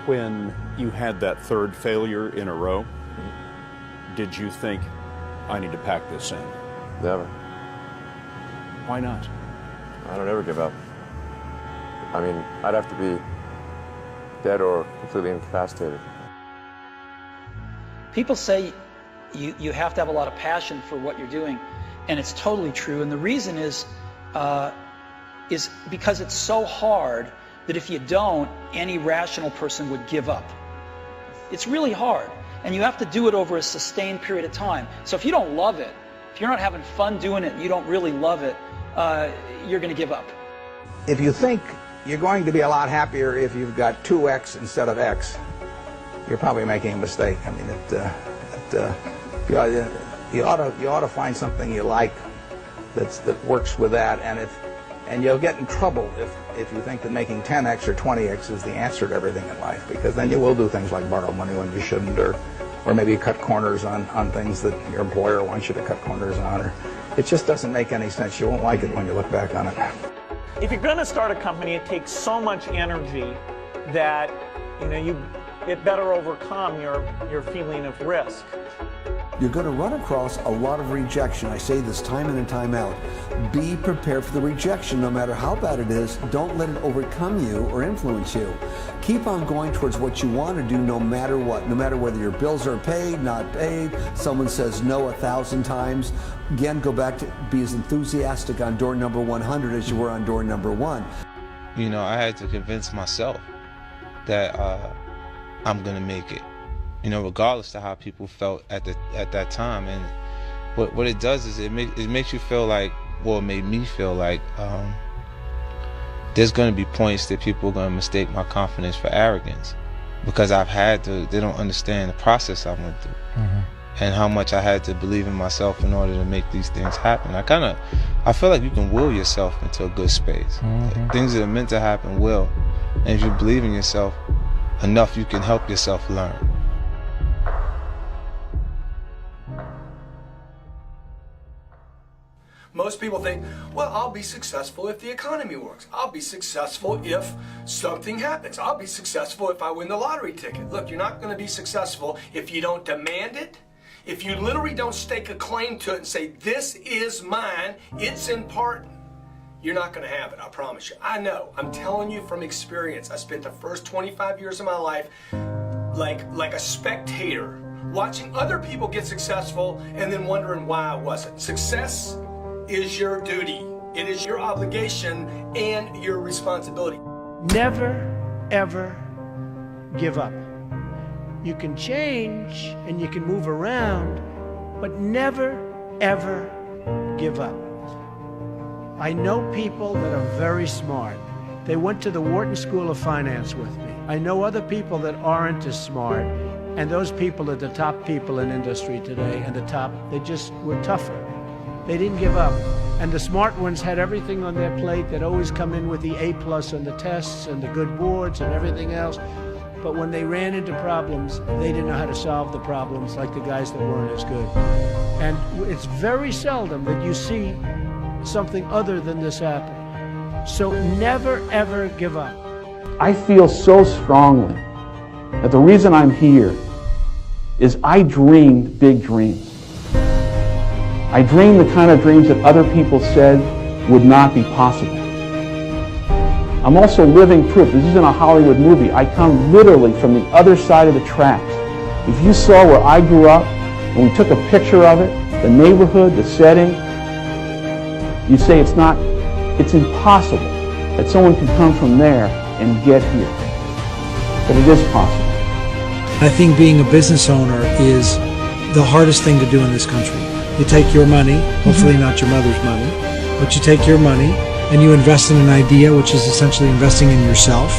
When you had that third failure in a row, did you think, I need to pack this in? Never. Why not? I don't ever give up. I mean, I'd have to be dead or completely incapacitated. People say you have to have a lot of passion for what you're doing, and it's totally true. And the reason is because it's so hard that if you don't, any rational person would give up. It's really hard, and you have to do it over a sustained period of time. So if you don't love it, if you're not having fun doing it, and you don't really love it, you're going to give up. If you think you're going to be a lot happier if you've got 2x instead of x, you're probably making a mistake. I mean, you ought to find something you like that works with that, and you'll get in trouble if you think that making 10x or 20x is the answer to everything in life, because then you will do things like borrow money when you shouldn't, or maybe cut corners on things that your employer wants you to cut corners on. Or it just doesn't make any sense. You won't like it when you look back on it. If you're going to start a company, it takes so much energy that it better overcome your feeling of risk. You're going to run across a lot of rejection. I say this time in and time out. Be prepared for the rejection, no matter how bad it is. Don't let it overcome you or influence you. Keep on going towards what you want to do, no matter what. No matter whether your bills are paid, not paid, someone says no 1,000 times. Again, go back to be as enthusiastic on door number 100 as you were on door number 1. I had to convince myself that I'm going to make it. Regardless of how people felt at that time. And what it does is it makes you feel like, well, it made me feel like there's going to be points that people are going to mistake my confidence for arrogance, because they don't understand the process I went through. Mm-hmm. And how much I had to believe in myself in order to make these things happen. I feel like you can will yourself into a good space. Mm-hmm. Things that are meant to happen will. And if you believe in yourself enough, you can help yourself learn. Most people think, well, I'll be successful if the economy works. I'll be successful if something happens. I'll be successful if I win the lottery ticket. Look, you're not going to be successful if you don't demand it. If you literally don't stake a claim to it and say, this is mine, it's important, you're not going to have it, I promise you. I know. I'm telling you from experience. I spent the first 25 years of my life like a spectator, watching other people get successful and then wondering why I wasn't. Success is your duty. It is your obligation and your responsibility. Never, ever give up. You can change and you can move around, but never, ever give up. I know people that are very smart. They went to the Wharton School of Finance with me. I know other people that aren't as smart, and those people are the top people in industry today, and they just were tougher. They didn't give up. And the smart ones had everything on their plate. They'd always come in with the A+ on the tests and the good boards and everything else. But when they ran into problems, they didn't know how to solve the problems like the guys that weren't as good. And it's very seldom that you see something other than this happen. So never, ever give up. I feel so strongly that the reason I'm here is I dreamed big dreams. I dreamed the kind of dreams that other people said would not be possible. I'm also living proof. This isn't a Hollywood movie. I come literally from the other side of the tracks. If you saw where I grew up, and we took a picture of it, the neighborhood, the setting, you'd say it's impossible that someone could come from there and get here. But it is possible. I think being a business owner is the hardest thing to do in this country. You take your money, hopefully not your mother's money, but you take your money and you invest in an idea, which is essentially investing in yourself.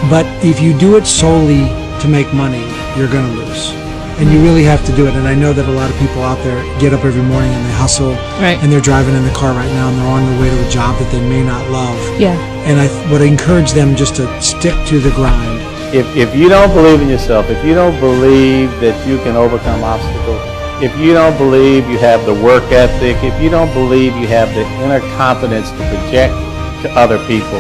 But if you do it solely to make money, you're going to lose. And you really have to do it. And I know that a lot of people out there get up every morning and they hustle, right, and they're driving in the car right now and they're on their way to a job that they may not love. Yeah. And I would encourage them just to stick to the grind. If you don't believe in yourself, if you don't believe that you can overcome obstacles, if you don't believe you have the work ethic, if you don't believe you have the inner confidence to project to other people,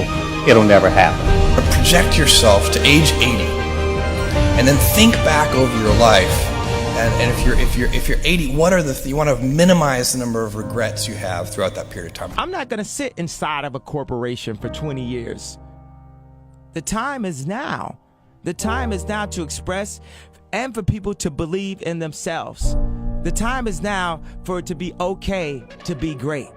it'll never happen. Project yourself to age 80 and then think back over your life. And if you're 80, what are you want to minimize the number of regrets you have throughout that period of time. I'm not going to sit inside of a corporation for 20 years. The time is now. The time is now to express and for people to believe in themselves. The time is now for it to be okay to be great.